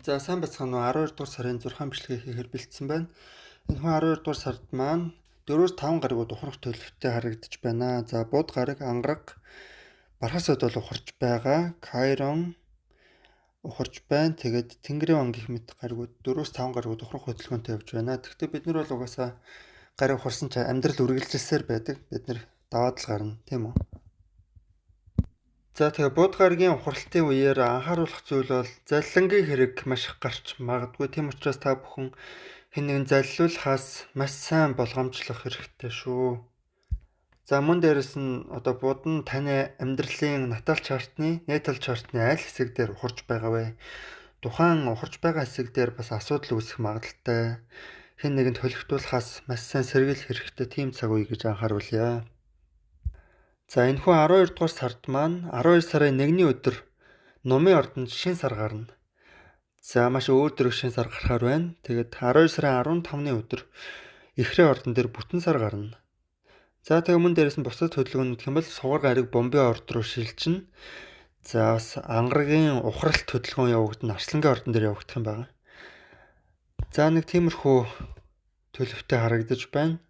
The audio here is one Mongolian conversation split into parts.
За сайн бацхан уу 12 дугаар сарын 6 бичлэгээ хийхээр бэлдсэн байна. Энэ хүн 12 дугаар сард маань 4-5 гаригууд ухрах төлөвтэй харагдаж байна. За бууд гараг ангараг бархасад бол ухарч байгаа. Кайрон ухарч байна. Тэгээд Тэнгэрийн ван гэх мэт гаригууд 4-5 гаригууд ухрах хөдөлгөөнтэй явж байна. Гэхдээ бид нар бол угаасаа гариг ухарсан ч амьдрал үргэлжилсээр байдаг. Бид нар даваад л гарна, тийм үү? За тэгээ бууд гарагийн ухралтын үеэр анхааруулах зүйл бол залилангийн хэрэг маш их гарч магадгүй. Тийм учраас та бүхэн хэн нэгэн залилуулахаас маш сайн болгоомжлох хэрэгтэй шүү. За мөн дээрэс нь одоо бууд нь таны амьдралын натал чартны, natal chart-ны аль хэсэг дээр ухарч байгаа вэ? Тухайн ухарч байгаа хэсэг дээр бас асуудал үүсэх магадaltaй. Хэн нэгэнд холигдуулахаас маш сайн сэргийлэх хэрэгтэй тийм цаг үе гэж анхааруулъя. За энэхүү 12 дугаар сард маань 12 сарын 1-ний өдөр Нумын ордонд шин сар гарна. За маш өөдрөг шин сар гарахаар байна. Тэгээд 12 сарын 15-ны өдөр Эхрээ ордон дээр бүтэн сар гарна. За тэгээ мөн дээрээс нь бусад хөдөлгөөнүүд гэх юм бол сугар гариг бомбын орд руу шилжинэ. За бас ангарагийн ухралт хөдөлгөөн явагдана. Арслангийн ордон дээр явагдах юм байна. За нэг тиймэрхүү төлөвтэй харагдаж байна.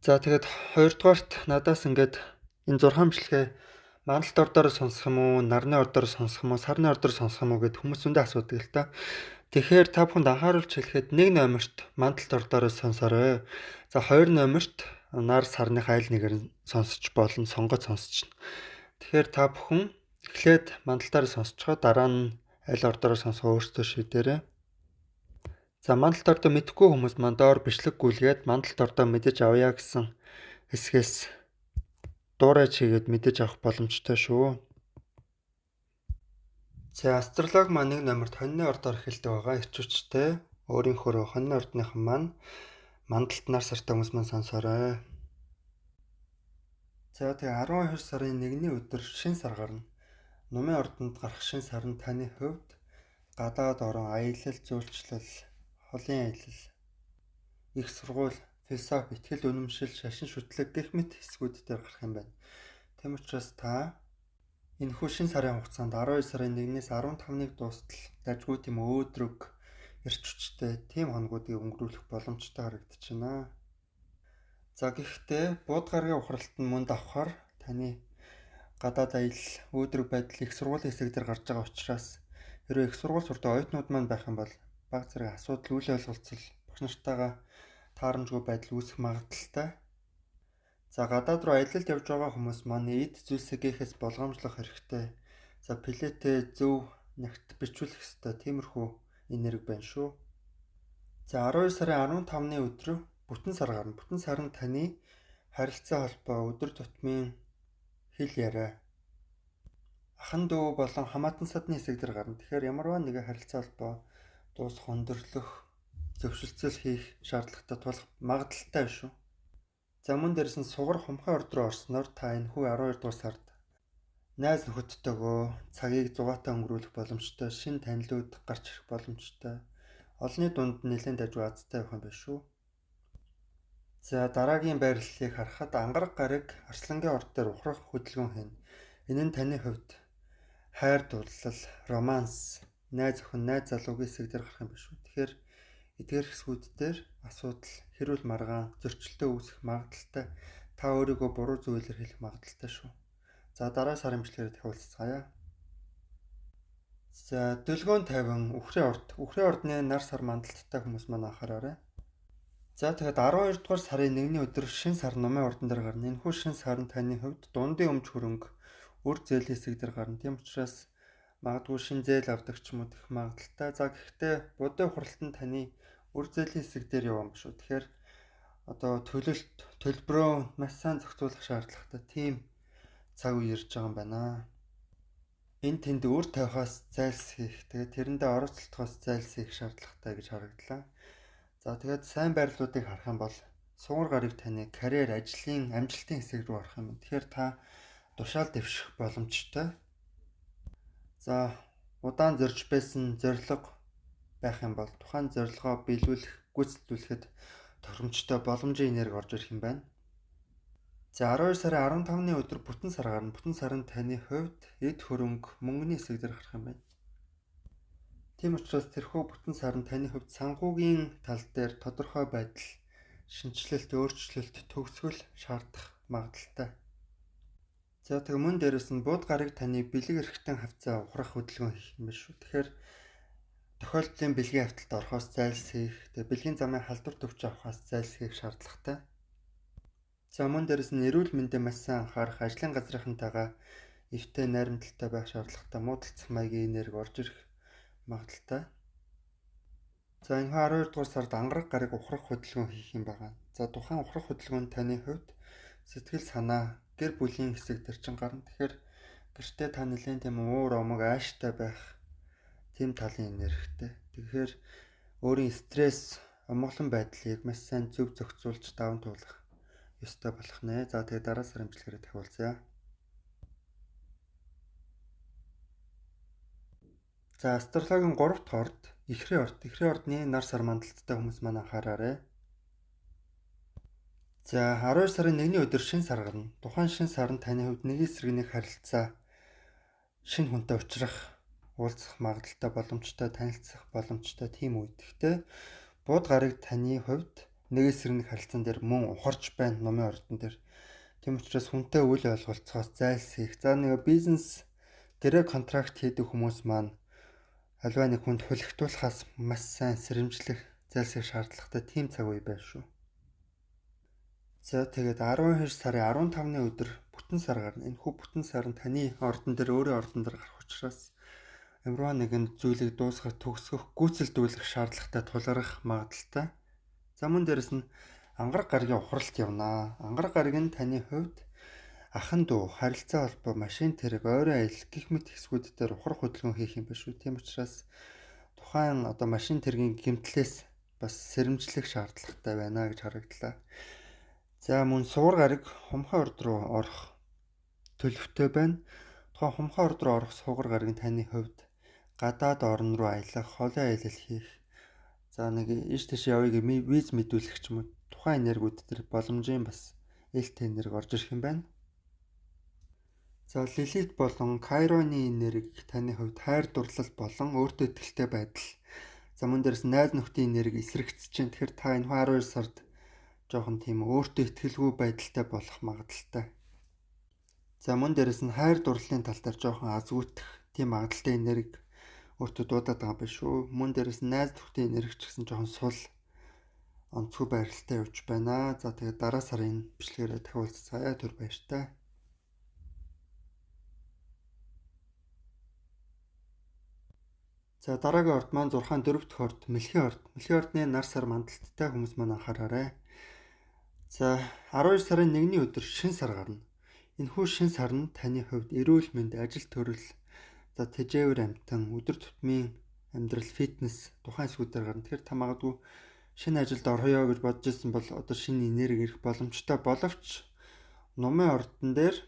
За тэгээд 2 дугаарт надаас ингээд энэ 6 бичлэгээ мандалт ордоор сонсох юм уу, нарны ордоор сонсох юм уу, сарны ордоор сонсох юм уу гэд хүмүүс зөндөө асуудаг л та. Тэгэхээр та бүхэнд анхааруулж хэлэхэд 1 номерт мандалт ордоор сонсорой. За 2 номерт нар сарных айл нэгээр нь сонсож болно, сонгож сонсчихно. Тэгэхээр та бүхэн эхлээд мандалтаар сонсцохоо дараа нь аль ордоор сонсох өөрсдөө шийдээрэй. За мандалт ордоо мэдхгүй хүмүүс маань доор бичлэг гүйлгээд мандалт ордоо мэдэж авъя гэсэн хэсгээс дуурайж хийгээд мэдэж авах боломжтой шүү. За астролог маань 1 номерт хоньны ордоор эхэлдэг байгаа. Ирч хүчтэй өөрийнхөө хоньны ордныхан маань мандалт нар сартай хүмүүс маань сонсоорой. За тэгээ 12 сарын 1-ний өдөр шин сар гарна. Нумын ордонд гарах шин сар нь таны хувьд гадаад орон аялал, зүүлчлэл, холын аялал, их сургууль, философи, итгэл үнэмшил, шашин шүтлэг гэх мэт хэсгүүд дээр гарах юм байна. Тийм учраас та энэхүү шин сарын хугацаанд 12 сарын 1-ээс 15-ныг дуустал дажгүй тийм өөдрөг эрч хүчтэй тийм хоногуудыг өнгөрүүлэх боломжтой харагдаж байна. За гэхдээ бууд гарагийн ухралт нь мөн давхаар таны гадаад аялал, өөдрөг байдал их сургуулийн хэсэг дээр гарч байгаа учраас хэрвээ их сургууль сурдаг оюутнууд маань байх юм бол баг зэрэг асуудал үл ойлголцол багш нартайгаа таарамжгүй байдал үүсэх магадaltaй. За гадаад руу аялалд явж байгаа хүмүүс маань эд зүйлсээхээс болгоомжлох хэрэгтэй. За плетээ зөв нягт бичүүлэх хэрэгтэй. Тиймэрхүү энерги байна шүү. За 12 сарын 15-ны өдөр бүтэн сар гарна. Бүтэн сар нь таны харилцаа холбоо, өдөр тутмын хэл яриа, ахан дүү болон хамаатан садны хэсэг дээр гарна. Тэгэхээр ямарваа нэгэн харилцаа холбоо дуусах, өндөрлөх, зөвшөлтсөл хийх шаардлагатай тулах магадaltaй шүү. За мөн дээрээс нь сугар хумхай орд руу орсноор та энэхүү 12 дугаар сард найз нөхөдтэйгөө цагийг зугаатай өнгөрүүлэх боломжтой, шинэ танилуд гарч ирэх боломжтой. Олонний дунд нэлээд дажгүй азтай явах юм байна шүү. За дараагийн байрлалыг харахад ангараг гараг Арслангийн орд дээр ухрах хөдөлгөөн хийнэ. Энэ нь таны хувьд хайр дурлал, романс, найз охин, найз залуугийн хэсэг дээр гарах юм байна шүү. Тэгэхээр эдгээр хэсгүүд дээр асуудал, хэрүүл маргаан, зөрчилтэй үүсэх магадaltaй. Та өөрийгөө буруу зүйлээр хэлэх магадaltaй шүү. За дараа сарын бичлэгээр тахиулцгаая. За дэлгөөн 50 Үхрийн орд. Үхрийн ордны нар сар мандалттай хүмүүс маань анхаараарай. За тэгэхэд 12 дугаар сарын 1-ний өдөр шин сар Нумын ордон дээр гарна. Энэхүү шин сар нь таны хувьд дундын өмч хөрөнгө, үр зээл хэсэг дээр гарна. Тийм учраас магадгүй шин зээл авдаг ч юм уу гэх магадaltaй. За гэхдээ будын ухралт нь таны үр зээлийн хэсэг дээр явна шүү. Тэгэхээр одоо төлөлт, төлбөрөө маш сайн зохицуулах шаардлагатай тийм цаг үе ирж байгаа юм байна. Энэ тэнд үр тавихаас зайлсхийх, тэгээд тэрэндээ оролцолтохоос зайлсхийх шаардлагатай гэж харагдлаа. За тэгээд сайн байрлалуудыг харах юм бол сугар гарыг таны карьер, ажлын, амжилтын хэсэг рүү орох юм. Тэгэхээр та тушаал дэвших боломжтой. За удаан зорж байсан зорилго байх юм бол тухайн зорилгоо биелүүлэх, гүйцэтгүүлэхэд тохиромжтой боломжийн энерги орж ирэх юм байна. За 12 сарын 15-ны өдөр бүтэн сар гарна. Бүтэн сар нь таны хувьд эд хөрөнгө, мөнгөний хэсэг дээр гарах юм байна. Тийм учраас тэрхүү бүтэн сар нь таны хувьд санхүүгийн тал дээр тодорхой байдал, шинжилэлт, өөрчлөлт, төгсгөл шаардах магадлалтай. За тэгээ мөн дээрэс нь бууд гарыг таны бэлэг эрхтэн хавцаа ухрах хөдөлгөөн хийх юм байна шүү. Тэгэхээр тохиолдлын бэлгийн хавталд орохоос зайлсхийх, тэгээ бэлгийн замын халдвар төвч авахаас зайлсхийх шаардлагатай. За мөн дээрэс нь эрүүл мэндэд маш сайн анхаарах, ажлын газрынхантайгаа эвтэй найрамдалтай байх шаардлагатай, муудалцах маягийн энерги орж ирэх магадлалтай. За энэ 12 дугаар сард ангараг гарыг ухрах хөдөлгөөн хийх юм байна. За тухайн ухрах хөдөлгөөн таны хувьд сэтгэл санаа, гэр бүлийн хэсэг төр чин гарна. Тэгэхээр гэртээ та нэлээд тийм уур омог ааштай байх тийм талын энергитэй. Тэгэхээр өөрийн стресс, амгалан байдлыг маш сайн зөв зохицуулж даван туулах ёстой болох нэ. За тэгээ дараа сарын бичлэгээр дахин уулзъя. За астрологийн 3 дахь орд Эхрийн ордны нар сар мандалттай хүмүүс маань анхаараарай. За 12 сарын 1-ний өдөр шин сар гарна. Тухайн шин сар нь таны хувьд нэг эсрэг нэг харилцаа шинэ хүнтэй уулзах магадлалтай, боломжтой, танилцах боломжтой тийм үед. Гэхдээ бууд гарыг таны хувьд нэг эсрэг нэг харилцаан дээр мөн ухарч байна номын ордон дээр. Тийм учраас хүнтэй үл ойлголцоос зайлсхийх. За нэг бизнес гэрээ контракт хийдэг хүмүүс маань аливаа нэг хүнд хулигтуулахаас маш сайн сэрэмжлэх, зайлсхийх шаардлагатай тийм цаг үе байна шүү. За тэгээд 12 сарын 15-ны өдөр бүтэн сар гарна. Энэхүү бүтэн сар нь таны ордон дээр өөрийн ордон дээр гарах учраас ямар нэгэн зүйлийг дуусгах, төгсгөх, гүйцэлдүүлэх шаардлагатай тулгарх магадлалтай. За мөн дээрэс нь ангараг гаригийн ухралт явна. Ангараг гариг нь таны хувьд ахын дүү, харилцаа холбоо, машин тэрэг, ойрын аялал гэх мэт хэсгүүд дээр ухрах хөдөлгөөн хийх юм байна шүү. Тийм учраас тухайн машин тэргийн гэмтлээс бас сэрэмжлэх шаардлагатай байна гэж харагдлаа. За мөн суур гариг хумхай орд руу орох төлөвтэй байна. Тухайн хумхай орд руу орох суугар гариг нь таны хувьд гадаад орн руу аялах, холын аялал хийх. За нэг иш тийш явъя гэмий виз мэдүүлэх ч юм уу. Тухайн энергиуд төр боломжийн бас ээлтэй энерги орж ирэх юм байна. За Лилит болон Кайроны энерги таны хувьд хайр дурлал болон өөртөө итгэлтэй байдал. За мөн дээрс найз нөхдийн энерги эсрэгцэж чинь. Тэгэхээр та энэ 12 сард жоохон тийм өөртөө итгэлгүй байдалтай болох магадлалтай. За мөн дээрс нь хайр дурлалын тал дээр жоохон азгүйдэх тийм магадлалтай энерги өөртөө дуудаад байгаа байх шүү. Мөн дээрс нь найз нөхдийн энерги ч гэсэн жоохон сул онцгой байралтай явж байна. За тэгээд дараа сарын бичлэгээрээ дахин уулзцаая. Түр баяртай. За дараагийн орд маань 6-ын 4 дахь орд Мэлхийн орд. Мэлхийн ордны нар сар мандалттай хүмүүс маань анхаараарай. За 12 сарын 1-ний өдөр шин сар гарна. Энэхүү шин сар нь таны хувьд эрүүл мэнд, ажил төрөл, за тэжээвэр амтан, өдөр тутмын амьдрал, фитнес тухайн хэсгүүдээр гарна. Тэгэхээр та магадгүй шинэ ажилд орхоё гэж бодож ирсэн бол одоо шинэ энерги ирэх боломжтой боловч номын ордон дээр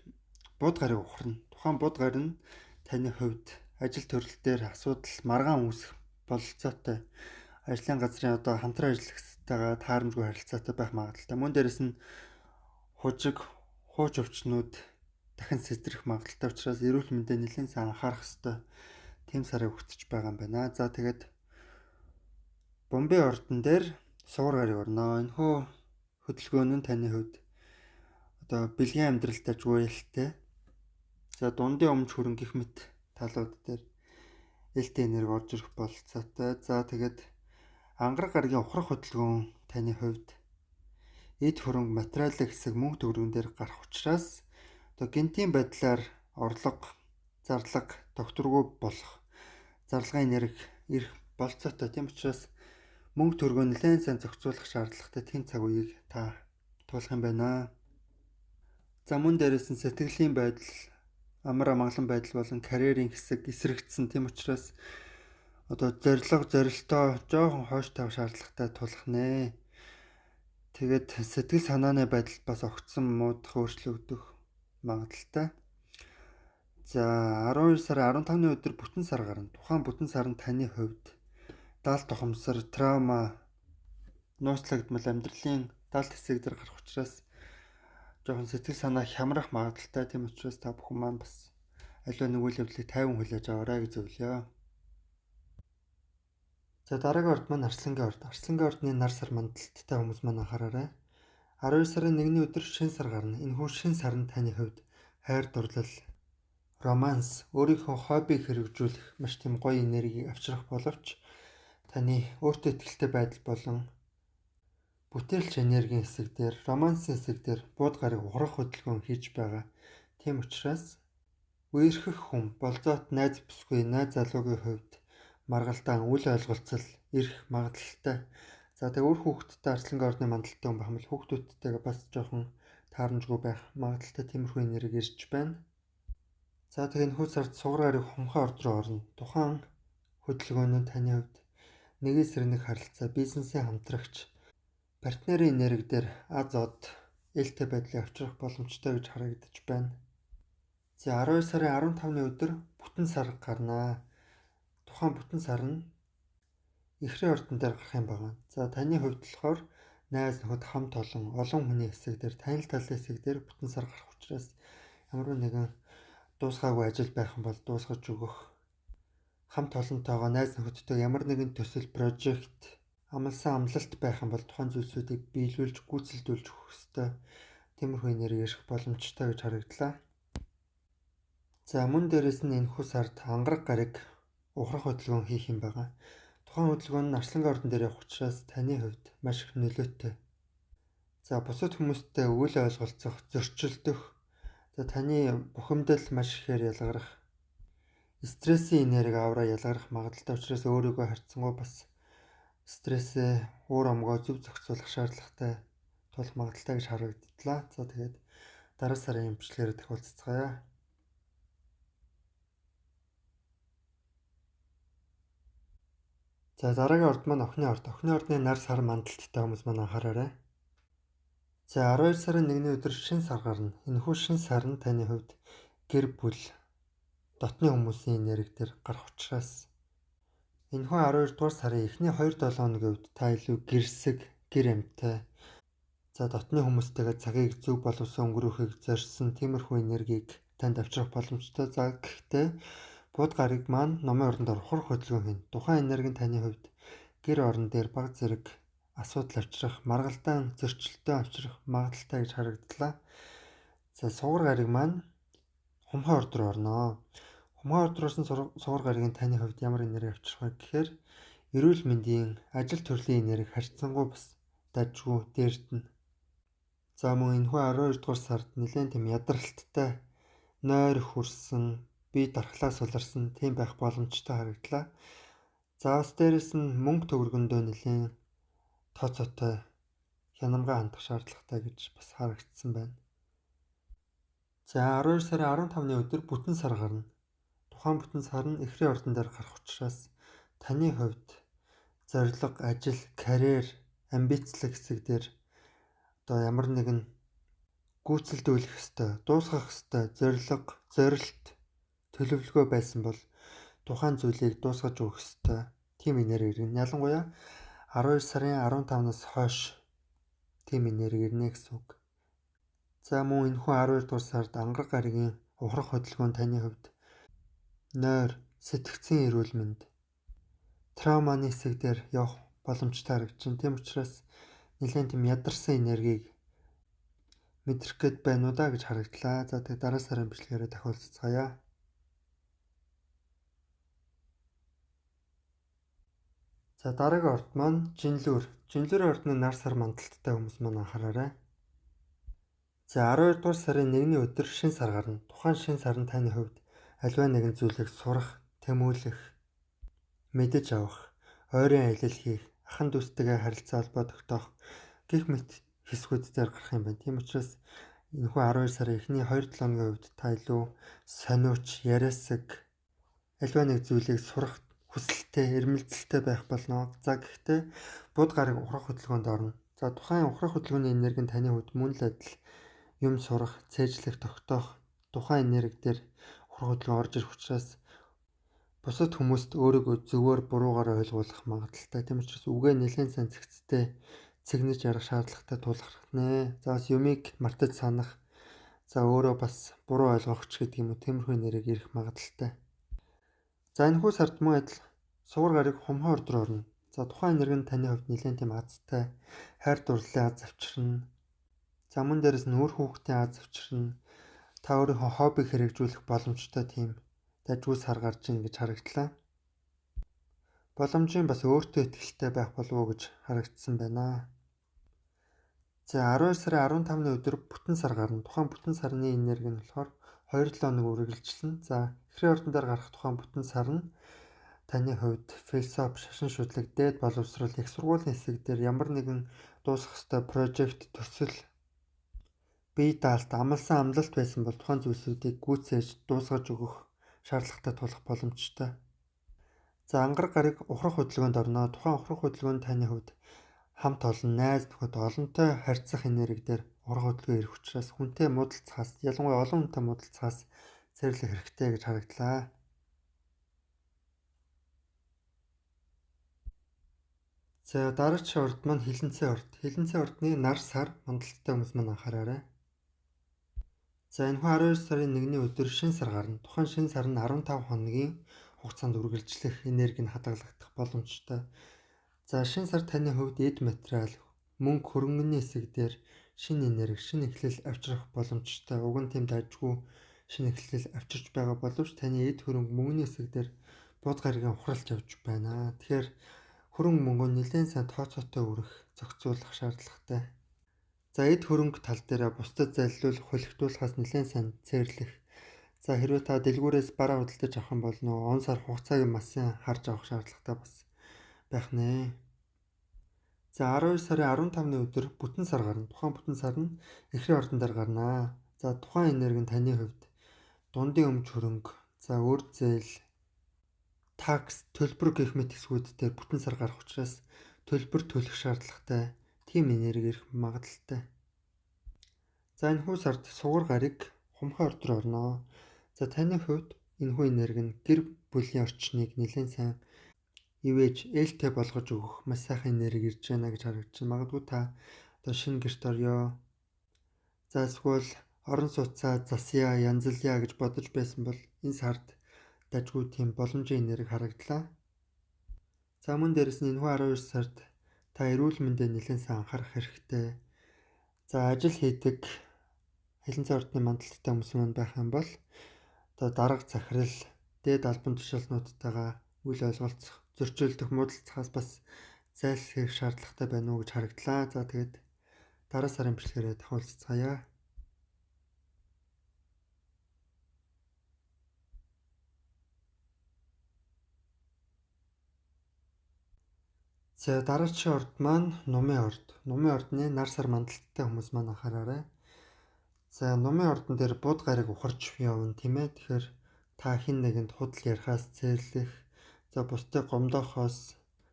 бууд гарыг ухарна. Тухайн бууд гар нь таны хувьд ажил төрөл дээр асуудал, маргаан үүсэх бололцоотой, ажлын газрын хамтран ажиллагчтайгаа таарамжгүй харилцаатай байх магадлалтай. Мөн дээрэс нь хууч өвчнүүд дахин сэтрэх магадлалтай учраас эрүүл мэндэд нэлээд сайн анхаарах ёстой. Тийм сарыг өгтөж байгаа юм байна. За тэгээд Бомбей ордон дээр суур гарыг орно. Энэхүү хөдөлгөөн нь таны хувьд бэлгийн амьдралд ажгүй ээлтэй. За дундын өмч хөрөн гэх мэт талууд дээр ээлтэй энерги орж ирэх бололцоотой. За тэгээд ангараг гаригийн ухрах хөдөлгөөн таны хувьд эд хөрөнгө, материалын хэсэг, мөнгө төгрөгөн дээр гарах учраас гинтийн байдлаар орлого, зарлага докторгүй болох зарлагын энерги ирэх бололцоотой. Тийм учраас мөнгө төгрөгөө нэлээд сайн зохицуулах шаардлагатай тийм цаг үеийг та туулах юм байна. За мөн дээрээс нь сэтгэлийн байдал, амар амгалан байдал болон карьерийн хэсэг эсрэгдсэн. Тийм учраас зорилтоо жоохон хойш тавих шаардлагатай тулах нэ. Тэгээд сэтгэл санааны байдал бас огцсон муудах өөрчлөгдөх магадлалтай. За 12 сарын 15-ны өдөр бүтэн сар гарна. Тухайн бүтэн сар нь таны хувьд даалт тохомсор, травма, нууцлагдмал амьдралын даалт хэсэг дээр гарах учраас жоохон сэтгэл санаа хямрах магадлалтай. Тийм учраас та бүхэн маань бас аливаа нэг үйл явдлыг тайван хүлээж аваарай гэж зөвлөё. За дараагийн орд маань Арслангийн орд. Арслангийн ордны нар сар мандалттай хүмүүс маань анхаараарай. 12 сарын 1-ний өдөр шинэ сар гарна. Энэхүү шинэ сар нь таны хувьд хайр дурлал, романс, өөрийнхөө хоббиг хэрэгжүүлэх маш тийм гоё энергийг авчрах боловч таны өөртөө ихтэй байдал болон бүтээлч энергийн хэсэг дээр, романсын хэсэг дээр бууд гарыг ухрах хөдөлгөөн хийж байгаа. Тийм учраас үерхэх хүн, болзоот найз бүсгүй, найз залуугийн хувьд маргалдаан үл ойлголцол ирэх магадлалтай. За тэгээ өөр хүүхэдтэй Арслангийн ордны мандалтай хүн байх юм бол хүүхдүүдтэйгээ бас жоохон таарамжгүй байх магадлалтай тиймэрхүү энерги ирж байна. За тэгээ энэ сард сугар гарыг хумхаа орд руу орно. Тухайн хөдөлгөөн нь таны хувьд нэгээс сэрнэг харилцаа, бизнесийн хамтрагч, партнерын энерги дээр аз од, ээлтэй байдлыг авчрах боломжтой гэж харагдаж байна. За 12 сарын 15-ны өдөр бүтэн сар гарнаа. Тухайн бүтэн сар нь Эхрийн ордон дээр гарах юм байна. За таны хувьд болохоор найз нөхөд хамт олон хүний хэсэг дээр, танил талын хэсэг дээр бүтэн сар гарах учраас ямар нэгэн дуусгаагүй ажил байх юм бол дуусгаж өгөх, хамт олонтойгоо найз нөхөдтэй ямар нэгэн төсөл, прожект, амлсан амлалт байх юм бол тухайн зүйлсүүдийг биелүүлж, гүйцэлдүүлж өгөх ёстой. Тиймэрхүү энерги ирэх боломжтой гэж харагдлаа. За мөн дээрээс нь энэхүү сард ангараг гарыг ухрах хөдөлгөөн хийх юм байна. Тухайн хөдөлгөөн нь Арслангийн ордон дээр явах учраас таны хувьд маш их нөлөөтэй. За бусад хүмүүстэй үл ойлголцох, зөрчилдөх, за таны бухимдал маш ихээр ялгарах, стрессийн энерги авраа ялгарах магадлалтай учраас өөрийгөө харьцангуй бас стрессээ уур амьгоо зөв зохицуулах шаардлагатай тулах магадлалтай гэж харагдлаа. За тэгээд дараа сарын имчилгээр тохиолцгаая. За дараагийн орд маань Охины орд. Охины ордны нар сар мандалттай хүмүүс маань анхаараарай. За 12 сарын 1-ний өдөр шинэ сар гарна. Энэхүү шинэ сар нь таны хувьд гэр бүл, дотны хүмүүсийн энерги дээр гарах учраас энэхүү 12 дугаар сарын эхний 2-7 хоногийн үед та илүү гэрсэг, гэр амьтай, за дотны хүмүүстэйгээ цагийг зөв боловсон өнгөрөөхийг зорьсон тиймэрхүү энергийг танд авчрах боломжтой. За гэхдээ бууд гарыг маань номын ордонд ухрах хөдөлгөөн хийн. Тухайн энерги нь таны хувьд гэр орон дээр баг зэрэг асуудал авчрах, маргалдаан зөрчилтөө авчрах магадлалтай гэж харагдлаа. За сугар гарыг маань хумхаа орд руу орно. Хумхаа орд руу орсон сугар гаригийн таны хувьд ямар энерги авчрах вэ гэхээр эрүүл мэндийн, ажил төрлийн энерги харьцангуй бас дажгүй дээрдэнэ. За мөн энэхүү 12 дугаар сард нэлээд тийм ядралттай, нойр хүрсэн, бие дархлаа суларсан тийм байх боломжтой харагдлаа. За бас дээрэс нь мөнгө төгрөгөндөө нэлээд тооцоотой хянамга хандах шаардлагатай гэж бас харагдсан байна. За 12 сарын 15-ны өдөр бүтэн сар гарна. Тухайн бүтэн сар нь Эхрийн ордон дээр гарах учраас таны хувьд зорилго, ажил, карьер, амбицлог хэсэг дээр одоо ямар нэгэн гүйцэлдүүлэх ёстой, дуусгах ёстой зорилго, зорилт, төлөвлөгөө байсан бол тухайн зүйлийг дуусгаж өгөх ёстой. Тим энерги ирнэ. Ялангуяа 12 сарын 15-наас хойш тим энерги ирнэ гэсэн үг. За мөн энэхүү 12 дугаар сард ангараг гаригийн ухрах хөдөлгөөн таны хувьд нойр, сэтгцийн эрүүл мэнд, травманы хэсэг дээр явах боломжтой харагдаж байна. Тийм учраас нэлээд тийм ядарсан энергийг мэдрэх гээд байна уу да гэж харагдлаа. За тэгээд дараа сарын бичлэгээрээ тохиолцгаая. За дараагийн орд маань Жинлүүр. Жинлүүрийн ордны нар сар мандалттай хүмүүс маань анхаараарай. За 12 дугаар сарын 1-ний өдөр шинэ сар гарна. Тухайн шинэ сар нь таны хувьд аливаа нэгэн зүйлийг сурах, тэмүүлэх, мэдэж авах, ойрын аялал хийх, ахын дүүстэйгээ харилцаа холбоо тогтоох гэх мэт хэсгүүд дээр гарах юм байна. Тийм учраас энэхүү 12 сарын эхний 2-7 хоногийн үед та илүү сониуч, яриасаг, аливаа нэг зүйлийг сурах хүсэлтэй, эрмэлзэлтэй байх болно. За гэхдээ бууд гарыг ухрах хөдөлгөөнд орно. За тухайн ухрах хөдөлгөөний энерги нь таны хувьд мөн л адил юм сурах, цээжлэх, тогтоох тухайн энерги дээр ухрах хөдөлгөөн орж ирэх учраас бусад хүмүүст өөрийгөө зөвөр буруугаар ойлгуулах магадлалтай. Тийм учраас үгээ нэлээд сайн зэгцтэй цэгнэж ярих шаардлагатай тулгарх нэ. За бас юмыг мартаж санах, за өөрөө бас буруу ойлгох ч гэдэг юм уу тиймэрхүү энерги ирэх магадлалтай. За энэхүү сард мөн адил сугар гарыг хумхаа орд руу орно. За тухайн энерги нь таны хувьд нэлээд тийм азтай хайр дурлалын аз авчирна. За мөн дээрэс нь үр хүүхдийн аз авчирна. Та өөрийнхөө хоббиг хэрэгжүүлэх боломжтой тийм дажгүй сар гарч ийн гэж харагдлаа. Боломжийн бас өөртөө ихтэй байх болов уу гэж харагдсан байна. За 12 сарын 15-ны өдөр бүтэн сар гарна. Тухайн бүтэн сарны энерги нь болохоор 2-7 хоног үргэлжилнэ. За эхрийн ордон дээр гарах тухайн бүтэн сар нь таны хувьд философи, шашин шүтлэг, дээд боловсрол, их сургуулийн хэсэг дээр ямар нэгэн дуусах ёстой прожект, төсөл, бие даалт, амлсан амлалт байсан бол тухайн зүйлсүүдийг гүйцээж дуусгаж өгөх шаардлагатай тулах боломжтой. За ангараг гараг ухрах хөдөлгөөнд орно. Тухайн ухрах хөдөлгөөн нь таны хувьд хамт олон, найз нөхөд, олонтой харьцах энерги дээр ухрах хөдөлгөөн ирэх учраас хүнтэй муудалцахаас, ялангуяа олон хүнтэй муудалцахаас зэрлэх хэрэгтэй гэж харагдлаа. За дараагийн орд маань хилэнцэн орд. Хилэнцэн ордны нар сар мандалттай хүмүүс маань анхаараарай. За энэхүү 12 сарын 1-ний өдөр шинэ сар гарна. Тухайн шинэ сар нь 15 хоногийн хугацаанд үргэлжлэх энерги нь хадгалагдах боломжтой. За шинэ сар таны хувьд эд материал, мөнгө, хөрөнгөний хэсэг дээр шинэ энерги, шинэ эхлэл авчрах боломжтой. Уг нь тийм дажгүй шинэ эхлэл авчирч байгаа боловч таны эд хөрөнгө, мөнгөний хэсэг дээр бод гаригийн ухралж явж байна. Тэгэхээр хөрөнгө мөнгөө нэлээд сайн тооцоотой өрөх, зохицуулах шаардлагатай. За эд хөрөнгө тал дээр бусдад залилуулах, хөлөгдүүлэхээс нэлээд сайн цээрлэх. За хэрвээ та дэлгүүрээс бараа худалдаж авах юм бол нөгөө он сар хугацааг маш сайн харж авах шаардлагатай бас байх нэ. За 12 сарын 15-ны өдөр бүтэн сар гарна. Тухайн бүтэн сар нь эхрийн ордон дээр гарна. За тухайн энерги нь таны хувьд дундын өмч хөрөнгө, за үр зээл, такс, төлбөр гэх мэт хэсгүүд дээр бүтэн сар гарах учраас төлбөр төлөх шаардлагатай тийм энерги ирэх магадaltaй. За энэхүү сард сугар гариг хумхай ордор орно. За таны хувьд энэхүү энерги нь гэр бүлийн орчныг нэлээд сайн ивэж ээлтэй болгож өгөх маш сайхан энерги ирж байна гэж харагдаж байна. Магадгүй та одоо шинэ гэрт орё. За эсвэл орон сууцаа засъя, янзлъя гэж бодож байсан бол энэ сард дажгүй тийм боломжийн энерги харагдлаа. За мөн дээрэс нь энэхүү 12 сард та эрүүл мэндэд нэлээд сайн анхаарах хэрэгтэй. За ажил хийдэг хилэнцэн ордны мандалттай хүмүүс маань байх юм бол одоо дарга захирал, дээд албан тушаалтнуудтайгаа үл ойлголцох, зөрчилдөх, муудалцахаас бас зайлсхийх шаардлагатай байна уу гэж харагдлаа. За тэгээд дараа сарын бичлэгээрээ тахуулцгаая. За дараагийн орд маань Нумын орд. Нумын ордны нар сар мандалттай хүмүүс маань анхаараарай. За Нумын ордон дээр буд гариг ухарч явна тийм ээ. Тэгэхээр та хэн нэгэнд худал ярихаас зээрлэх, за бусдыг гомдоохоос,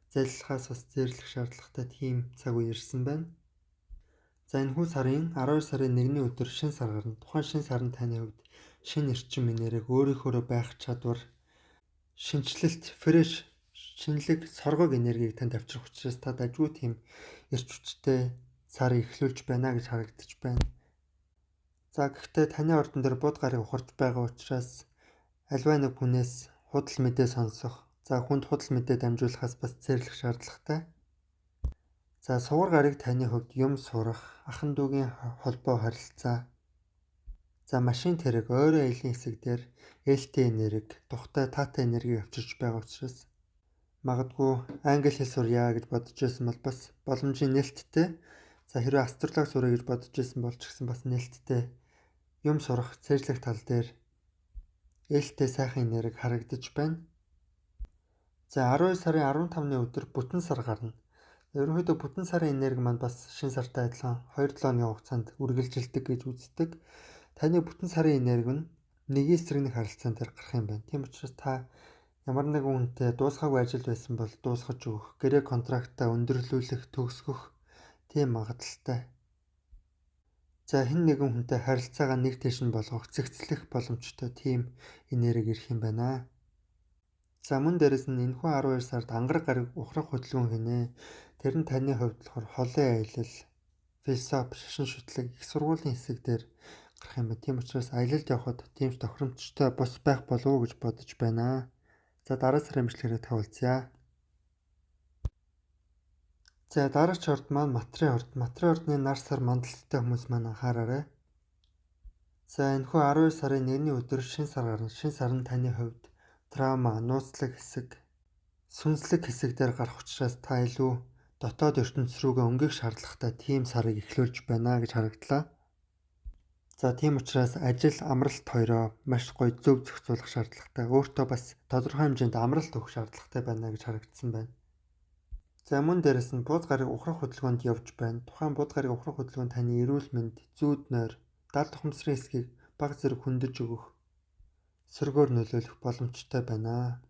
залилахаас бас зээрлэх шаардлагатай тийм цаг үе ирсэн байна. За энэхүү сарын 12 сарын 1-ний өдөр шинэ сар гарна. Тухайн шинэ сар нь таны хувьд шинэ эрчим энерги, өөрийнхөө байх чадвар, шинжлэлт, фреш, шинэлэг, соргог энергийг танд авчрах учраас та дажгүй тийм эрч хүчтэй сар эхлүүлж байна гэж харагдаж байна. За гэхдээ таны ордон дээр буд гариг ухарч байгаа учраас альва нэг хүнээс худал мэдээ сонсох, за хүнд худал мэдээ дамжуулахаас бас зээрлэх шаардлагатай. За сугар гариг таны хувьд юм сурах, ахын дүүгийн холбоо харилцаа, за машин тэрэг, ойрын аялын хэсэг дээр ээлтэй энерги, тухтай таатай энергийг авчирч байгаа учраас магадгүй англи хэл сурья гэж бодож байсан бол бас боломжийн нээлттэй. За хэрвээ астрологи сурах гэж бодож байсан бол ч гэсэн бас нээлттэй юм сурах, цээжлэх тал дээр ээлтэй сайхан энерги харагдаж байна. За 12 сарын 15-ны өдөр бүтэн сар гарна. Ерөнхийдөө бүтэн сарын энерги маань бас шинэ сартай адилхан 2-7 хоногийн хугацаанд үргэлжилдэг гэж үздэг. Таны бүтэн сарын энерги нь нэгэн эсрэг нэг харилцаан дээр гарах юм байна. Тийм учраас та ямар нэгэн хүнтэй дуусгаагүй ажил байсан бол дуусгаж өгөх, гэрээ контрактаа өндөрлүүлэх, төгсгөх тийм магадaltaй. За хэн нэгэн хүнтэй харилцаагаа нэг тийш нь болгох, цэгцлэх боломжтой тийм энерги ирэх юм байна. За мөн дээрэс нь энэхүү 12 сард ангараг гараг ухрах хөдөлгөөн гинэ. Тэр нь таны хувьд болохоор холын аялал, философи, шашин шүтлэг, их сургуулийн хэсэг дээр гарах юм байна. Тийм учраас аялалд явхад тийм ч тохиромжтой бус байх болов уу гэж бодож байна. За дараа сарын бичлэгээрээ тавилцъя. За дараач орд маань материйн орд. Материйн ордны нар сар мандалттай хүмүүс маань анхаараарай. За энэхүү 12 сарын 1-ний өдөр шинэ сар гарна. Шинэ сар нь таны хувьд драма, нууцлаг хэсэг, сүнслэг хэсэг дээр гарах учраас та илүү дотоод ертөнц рүүгээ өнгөх шаардлагатай тийм сарыг эхлүүлж байна гэж харагдлаа. За тийм учраас ажил, амралт хоёроо маш гоё зөв зохицуулах шаардлагатай. Өөртөө бас тодорхой хэмжээнд амралт өгөх шаардлагатай байна гэж харагдсан байна. За мөн дээрэс нь бууз гарыг ухрах хөдөлгөөнд явж байна. Тухайн бууз гарыг ухрах хөдөлгөөн таны эрүүл мэнд, зүүд нойр, дал тухамсрын эсхийг бага зэрэг хөндөж өгөх, сөргөөр нөлөөлөх боломжтой байна.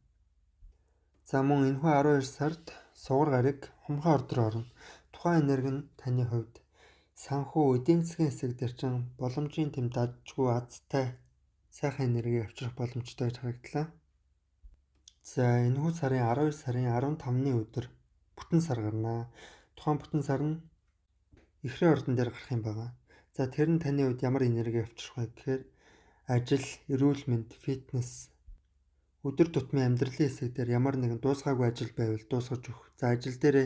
За мөн энэхүү 12 сард сугар гарыг хумхаа орд руу орно. Тухайн энерги нь таны хувьд санхүү, эдийн засгийн хэсэг дээр чин боломжийн тэм дажгүй азтай сайхан энерги авчрах боломжтой гэж харагдлаа. За энэхүү сарын 12 сарын 15-ны өдөр бүтэн сар гарнаа. Тухайн бүтэн сар нь эхрийн ордон дээр гарах юм байна. За тэр нь таны хувьд ямар энерги авчрах вэ гэхээр ажил, эрүүл мэнд, фитнес, өдөр тутмын амьдралын хэсэг дээр ямар нэгэн дуусгаагүй ажил байвал дуусгаж өгөх. За ажил дээр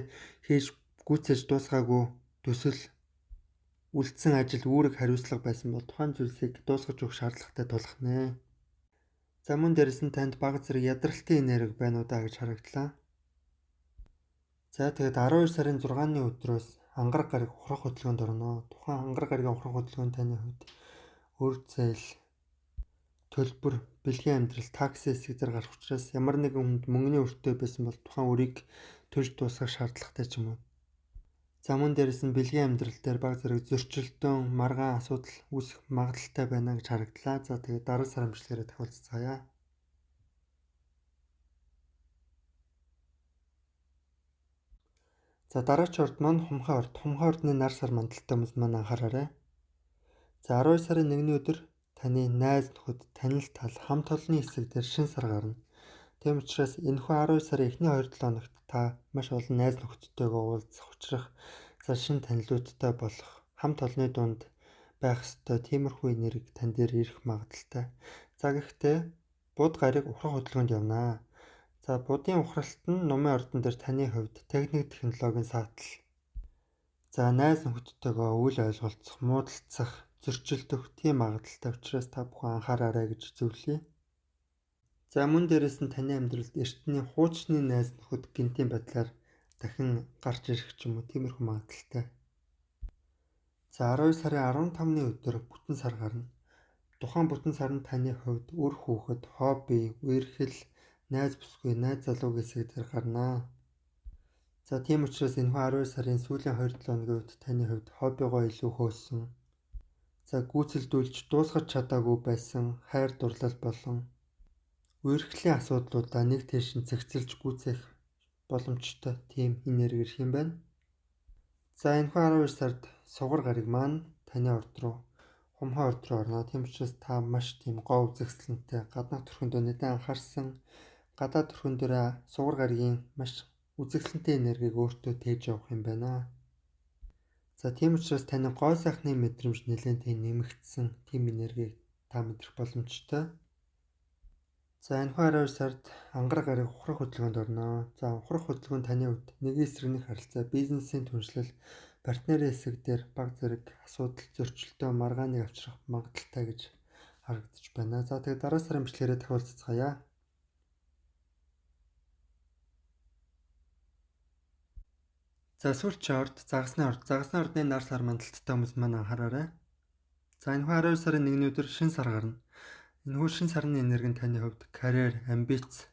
хийж гүйцээж дуусгаагүй төсөл, үлдсэн ажил, үүрэг хариуцлага байсан бол тухайн зүйлсийг дуусгаж өгөх шаардлагатай тулах нэ. За мөн дээрэс нь танд бага зэрэг ядралтын энерги байна уу даа гэж харагдлаа. За тэгээд 12 сарын 6-ны өдрөөс ангараг гарыг ухрах хөдөлгөөнд орно. Тухайн ангараг гаригийн ухрах хөдөлгөөн таны хувьд өр зээл, төлбөр, бэлгийн амьдрал, такси хэсэг дээр гарах учраас ямар нэгэн хүнд мөнгөний өртөө байсан бол тухайн үрийг төлж дуусгах шаардлагатай ч юм уу. За мөн дээрэс нь бэлгийн амьдрал дээр бага зэрэг зөрчилдөөн, маргаан асуудал үүсэх магадaltaй байна гэж харагдлаа. За тэгээд дараа сарын бичлэгээрээ дахиулцгаая. За дараач орд маань хумхаа орд. Хумхаа ордны нар сар мандалтай хүмүүс маань анхаараарай. За 12 сарын 1-ний өдөр таны найз нөхөд, танил тал, хамт олонны хэсэг дээр шинэ сар гарна. Тийм учраас энэхүү 12 сарын эхний 2-7 хоногт та маш олон найз нөхөдтэйгээ уулзах, учрах, за шинэ танилуудтай болох, хамт олонны дунд байх ёстой тиймэрхүү энерги тань дээр ирэх магадaltaй. За гэхдээ бууд гарыг ухрах хөдөлгөөнд явнаа. За будын ухралт нь нумын ордон дээр таны хувьд техник технологийн саатал. За найз нөхөдтэйгээ үл ойлголцох, муудалцах, зөрчилдөх тийм магадaltaй учраас та бүхэн анхаараарай гэж зөвлөе. За мөн дээрэс нь таны амьдралд эртний хуучны найз нөхөд гинтийн байдлаар дахин гарч ирэх ч юм уу тиймэрхүү магадaltaй. За 12 сарын 15-ны өдөр бүтэн сар гарна. Тухайн бүтэн сар нь таны хувьд үр хүүхэд, хобби, үерхэл, найз бүсгүй, найз залуугийн хэсэг дээр гарнаа. За тийм учраас энэхүү 12 сарын сүүлийн 2-7 хоногийн үед таны хувьд хоббигоо илүү хөөсөн. За гүйцэлдүүлж дуусгаж чадаагүй байсан хайр дурлал болон үерхлийн асуудлуудаа нэг тийш зэгцэлж гүйцээх боломжтой тийм энерги ирэх юм байна. За энэхүү 12 сард сугар гариг маань таны орд руу, хумхаа орд руу орно. Тийм учраас та маш тийм гоо үзэсгэлэнтэй, гаднах төрхөндөө нэлээд анхаарсан, гадаад төрхөн дээр сугар гаригийн маш үзэсгэлэнтэй энергийг өөртөө тээж явах юм байна. За тийм учраас таны гоо сайхны мэдрэмж нэлээд тийм нэмэгдсэн тийм энергийг та мэдрэх боломжтой. За энэхүү 12 сард ангараг гарыг ухрах хөдөлгөөнд орно. За ухрах хөдөлгөөн таны хувьд нэгэн эсрэг нэг харилцаа, бизнесийн түншлэл, партнерын хэсэг дээр бага зэрэг асуудал, зөрчилдөөн, маргааныг авчрах магадaltaй гэж харагдаж байна. За тэгээд дараа сарын бичлэгээрээ дахиулцгаая. За сүүлчийн орд, загасны орд. Загасны ордны нар сар мандалттай хүмүүс маань анхаараарай. За энэхүү 12 сарын 1-ний өдөр шинэ сар гарна. Энэхүү шинэ сарны энерги нь таны хувьд карьер, амбиц,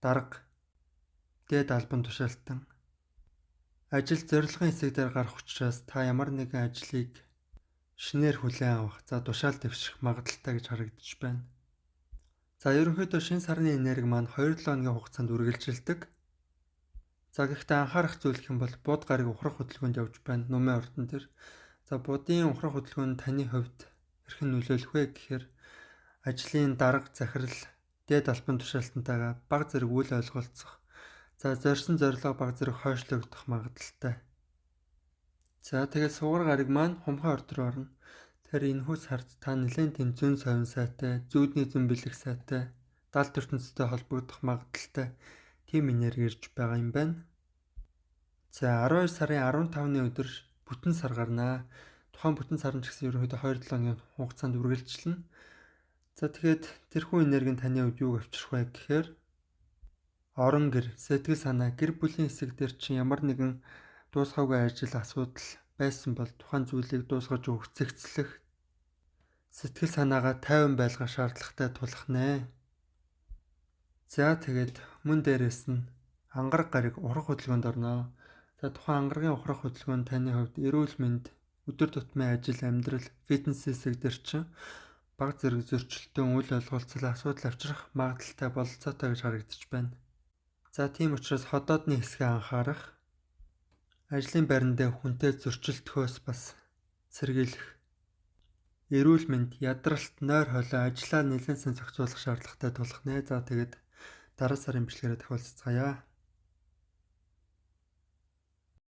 дарга, дээд албан тушаалтан, ажил зорилгын хэсэг дээр гарах учраас та ямар нэгэн ажлыг шинээр хүлээн авах, за тушаал дэвших магадaltaй гэж харагдаж байна. За ерөнхийдөө шинэ сарны энерги маань 2-7 хоногийн хугацаанд үргэлжилдэг. За гэхдээ анхаарах зүйл гэх юм бол бууд гарыг ухрах хөдөлгөөнд явж байна нумын ордон дээр. За будын ухрах хөдөлгөөн таны хувьд хэрхэн нөлөөлөх вэ гэхээр ажлын дарга, захирал, дээд албан тушаалтантайгаа бага зэрэг үл ойлголцох, за зорьсон зорилго бага зэрэг хойшлогдох магадaltaй. За тэгээд сугар гариг маань хумхаа орд руу орно. Тэгэхээр энэхүү сард та нэлээд тийм зүүн совин сайтай, зүүдний зүүн бэлэг сайтай, далд ертөнцтэй холбогдох магадaltaй тийм энерги ирж байгаа юм байна. За 12 сарын 15-ны өдөр бүтэн сар гарнаа. Тухайн бүтэн сар нь ч гэсэн ерөнхийдөө 2-7 өдрийн хугацаанд үргэлжилнэ. За тэгээд тэрхүү энерги нь таны хувьд юуг авчрах вэ гэхээр орон гэр, сэтгэл санаа, гэр бүлийн хэсэг дээр чинь ямар нэгэн дуусгаагүй ажил, асуудал байсан бол тухайн зүйлийг дуусгаж өгөх, цэгцлэх, сэтгэл санаагаа тайван байлгах шаардлагатай тулах нэ. За тэгээд мөн дээрэс нь ангараг гариг урах хөдөлгөөнд орно. За тухайн ангаргийн ухрах хөдөлгөөн нь таны хувьд эрүүл мэнд, өдөр тутмын ажил, амьдрал, фитнес хэсэг дээр чинь бага зэрэг зөрчилтөө, үл ойлголцол, асуудал авчрах магадaltaй бололцоотой гэж харагдаж байна. За тийм учраас ходоодны хэсгээ анхаарах, ажлын байран дээр хүнтэй зөрчилдөхөөс бас сэргийлэх, эрүүл мэнд, ядралт, нойр хоолой, ажлаа нэлээд сайн зохицуулах шаардлагатай тулах нэ. За тэгээд дараа сарын бичлэгээрээ дахиад уулзцаая.